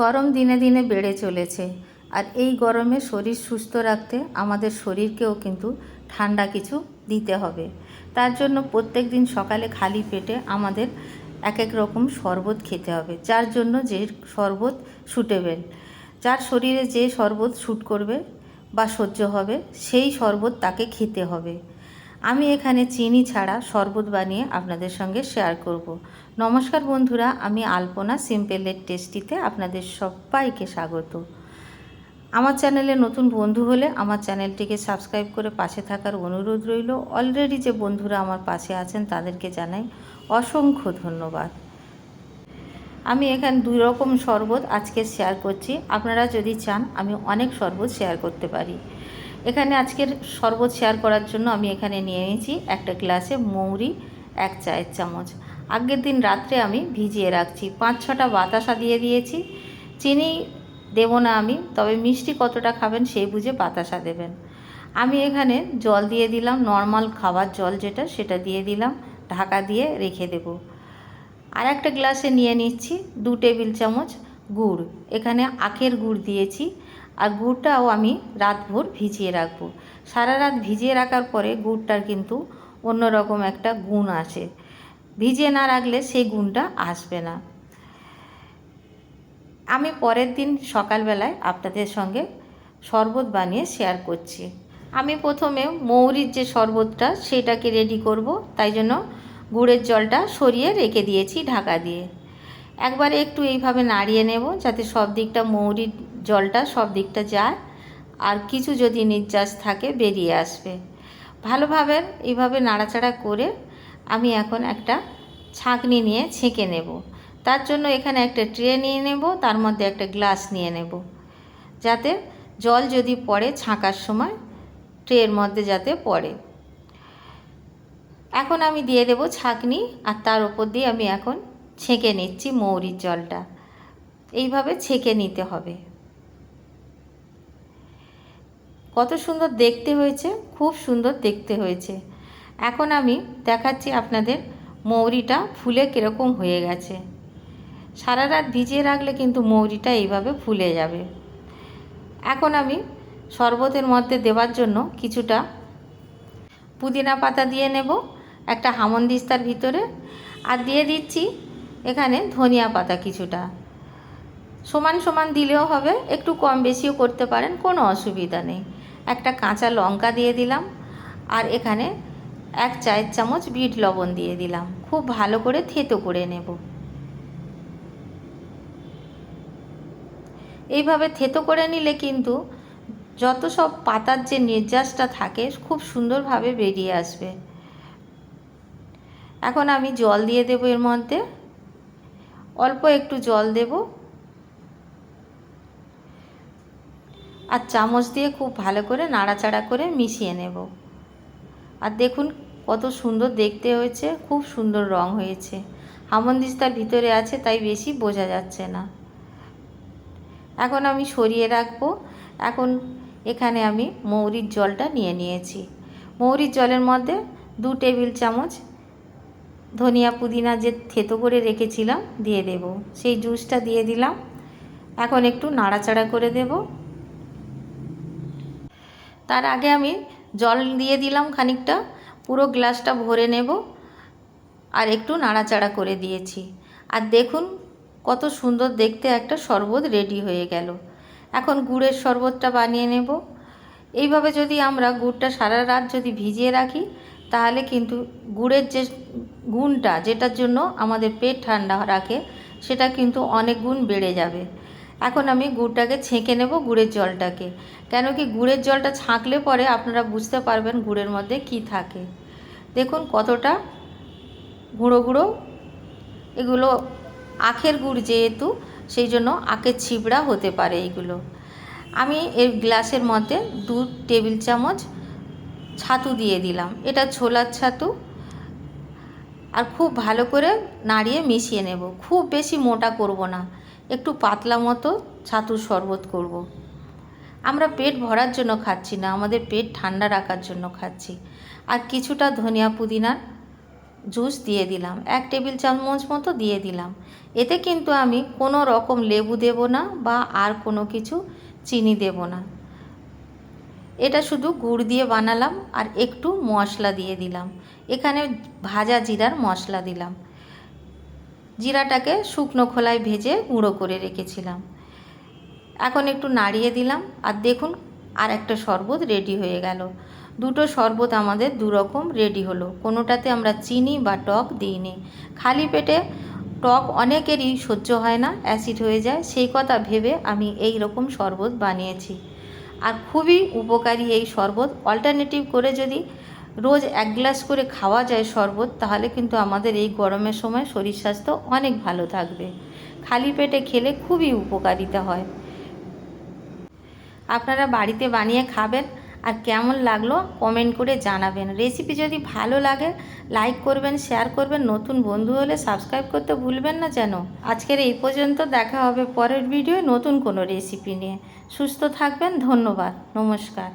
গরম দিনে দিনে বেড়ে চলেছে, আর এই গরমে শরীর সুস্থ রাখতে আমাদের শরীরকেও কিন্তু ঠান্ডা কিছু দিতে হবে। তার জন্য প্রত্যেক দিন সকালে খালি পেটে আমাদের এক এক রকম শরবত খেতে হবে, যার জন্য যে শরবত সুটেবেল, যার শরীরে যে শরবত শ্যুট করবে বা সহ্য হবে সেই শরবত তাকে খেতে হবে। আমি এখানে চিনি ছাড়া শরবত বানিয়ে আপনাদের সঙ্গে শেয়ার করব। নমস্কার বন্ধুরা, আমি আলপনা সিম্পল এন্ড টেস্টিতে আপনাদের সবাইকে স্বাগত। আমার চ্যানেলে নতুন বন্ধু হলে আমার চ্যানেলটিকে সাবস্ক্রাইব করে পাশে থাকার অনুরোধ রইল। অলরেডি যে বন্ধুরা আমার পাশে আছেন তাদেরকে জানাই অসংখ্য ধন্যবাদ। আমি এখানে দুই রকম শরবত আজকে শেয়ার করছি। আপনারা যদি চান আমি অনেক শরবত শেয়ার করতে পারি। এখানে আজকের শরবত শেয়ার করার জন্য আমি এখানে নিয়ে নিয়েছি একটা গ্লাসে মৌরি 1 চায়ের চামচ। আগের দিন রাত্রে আমি ভিজিয়ে রাখছি। 5-6টা বাতাসা দিয়ে দিয়েছি। চিনি দেব না আমি, তবে মিষ্টি কতটা খাবেন সেই বুঝে বাতাসা দেবেন। আমি এখানে জল দিয়ে দিলাম, নর্মাল খাবার জল যেটা সেটা দিয়ে দিলাম, ঢাকা দিয়ে রেখে দেব। আর একটা গ্লাসে নিয়ে নিচ্ছি 2 টেবিল চামচ গুড়। এখানে আখের গুড় দিয়েছি, আর গুড়টাও আমি রাতভর ভিজিয়ে রাখবো। সারা রাত ভিজিয়ে রাখার পরে গুড়টার কিন্তু অন্যরকম একটা গুণ আসে, ভিজিয়ে না রাখলে সেই গুণটা আসবে না। আমি পরের দিন সকালবেলায় আপনাদের সঙ্গে শরবত বানিয়ে শেয়ার করছি। আমি প্রথমে মৌরির যে শরবতটা সেটাকে রেডি করব, তাই জন্য গুড়ের জলটা সরিয়ে রেখে দিয়েছি ঢাকা দিয়ে। একবারে একটু এইভাবে নাড়িয়ে নেব যাতে সব দিকটা মৌরির জলটা সব দিকটা যায়, আর কিছু যদি নির্যাস থাকে বেরিয়ে আসবে। ভালোভাবে এইভাবে নাড়াচাড়া করে আমি এখন একটা ছাঁকনি নিয়ে ছেঁকে নেব। তার জন্য এখানে একটা ট্রে নিয়ে নেব, তার মধ্যে একটা গ্লাস নিয়ে নেব, যাতে জল যদি পড়ে ছাঁকার সময় ট্রের মধ্যে যাতে পড়ে। এখন আমি দিয়ে দেব ছাঁকনি, আর তার উপর দিয়ে আমি এখন ছেঁকে নিচ্ছি মৌরির জলটা। এইভাবে ছেঁকে নিতে হবে। কত সুন্দর দেখতে হয়েছে, খুব সুন্দর দেখতে হয়েছে। এখন আমি দেখাচ্ছি আপনাদের মৌরিটা ফুলে কীরকম হয়ে গেছে। সারা রাত ভিজিয়ে রাখলে কিন্তু মৌরিটা এইভাবে ফুলে যাবে। এখন আমি শরবতের মধ্যে দেওয়ার জন্য কিছুটা পুদিনা পাতা দিয়ে নেব একটা হামনদিস্তার ভিতরে, আর দিয়ে দিচ্ছি এখানে ধনিয়া পাতা কিছুটা। সমান সমান দিলেও হবে, একটু কম বেশিও করতে পারেন, কোনো অসুবিধা নেই। একটা কাঁচা লঙ্কা দিয়ে দিলাম, আর এখানে 1 চায়ের চামচ বিট লবণ দিয়ে দিলাম। খুব ভালো করে থেতো করে নেব। এইভাবে থেতো করে নিলে কিন্তু যত সব পাতার যে নির্যাসটা থাকে খুব সুন্দরভাবে বেরিয়ে আসবে। এখন আমি জল দিয়ে দেব, এর মধ্যে অল্প একটু জল দেব, আর চামচ দিয়ে খুব ভালো করে নাড়াচাড়া করে মিশিয়ে নেব। আর দেখুন কত সুন্দর দেখতে হয়েছে, খুব সুন্দর রং হয়েছে। হামনদিস্তার ভিতরে আছে তাই বেশি বোঝা যাচ্ছে না। এখন আমি সরিয়ে রাখবো। এখন এখানে আমি মৌরির জলটা নিয়ে নিয়েছি। মৌরির জলের মধ্যে 2 টেবিল চামচ ধনিয়া পুদিনা যে থেতো করে রেখেছিলাম দিয়ে দেব, সেই জুসটা দিয়ে দিলাম। এখন একটু নাড়াচাড়া করে দেব। তার আগে আমি জল দিয়ে দিলাম খানিকটা, পুরো গ্লাসটা ভরে নেব, আর একটু নাড়াচাড়া করে দিয়েছি। আর দেখুন কত সুন্দর দেখতে একটা শরবত রেডি হয়ে গেল। এখন গুড়ের শরবতটা বানিয়ে নেব। এইভাবে যদি আমরা গুড়টা সারা রাত যদি ভিজিয়ে রাখি, তাহলে কিন্তু গুড়ের যে গুণটা, যেটার জন্য আমাদের পেট ঠান্ডা রাখে, সেটা কিন্তু অনেক গুণ বেড়ে যাবে। এখন আমি গুড়টাকে ছেঁকে নেব, গুড়ের জলটাকে। কেন কি গুড়ের জলটা ছাঁকলে পরে আপনারা বুঝতে পারবেন গুড়ের মধ্যে কি থাকে। দেখুন কতটা গুঁড়ো গুঁড়ো, এগুলো আখের গুড় যেহেতু, সেই জন্য আখের ছিবড়া হতে পারে এইগুলো। আমি এর গ্লাসের মধ্যে 2 টেবিল চামচ ছাতু দিয়ে দিলাম, এটা ছোলার ছাতু, আর খুব ভালো করে নাড়িয়ে মিশিয়ে নেব। খুব বেশি মোটা করব না, একটু পাতলা মতো ছাতুর শরবত করব। আমরা পেট ভরার জন্য খাচ্ছি না, আমাদের পেট ঠান্ডা রাখার জন্য খাচ্ছি। আর কিছুটা ধনিয়া পুদিনার জুস দিয়ে দিলাম, 1 টেবিল চামচ মতো দিয়ে দিলাম। এতে কিন্তু আমি কোনো রকম লেবু দেব না বা আর কোনো কিছু চিনি দেব না। এটা শুধু গুড় দিয়ে বানালাম আর একটু মশলা দিয়ে দিলাম। এখানে ভাজা জিরার মশলা দিলাম। জিরাটাকে শুকনো খোলায় ভেজে গুঁড়ো করে রেখেছিলাম। এখন একটু নাড়িয়ে দিলাম আর দেখুন আর একটা শরবত রেডি হয়ে গেল। দুটো শরবত আমাদের দুরকম রেডি হলো। কোনোটাতে আমরা চিনি বা টক দিইনি। খালি পেটে টক অনেকেরই সহ্য হয় না, অ্যাসিড হয়ে যায়, সেই কথা ভেবে আমি এই রকম শরবত বানিয়েছি। আর খুবই উপকারী এই শরবত। অল্টারনেটিভ করে যদি রোজ 1 গ্লাস করে খাওয়া যায় শরবত, তাহলে কিন্তু আমাদের এই গরমের সময় শরীর স্বাস্থ্য অনেক ভালো থাকবে। খালি পেটে খেলে খুবই উপকারিতা হয়। আপনারা বাড়িতে বানিয়ে খাবেন আর কেমন লাগলো কমেন্ট করে জানাবেন। রেসিপি যদি ভালো লাগে লাইক করবেন, শেয়ার করবেন, নতুন বন্ধু হলে সাবস্ক্রাইব করতে ভুলবেন না যেন। আজকের এই পর্যন্ত, দেখা হবে পরের ভিডিও নতুন কোনো রেসিপি নিয়ে। সুস্থ থাকবেন, ধন্যবাদ, নমস্কার।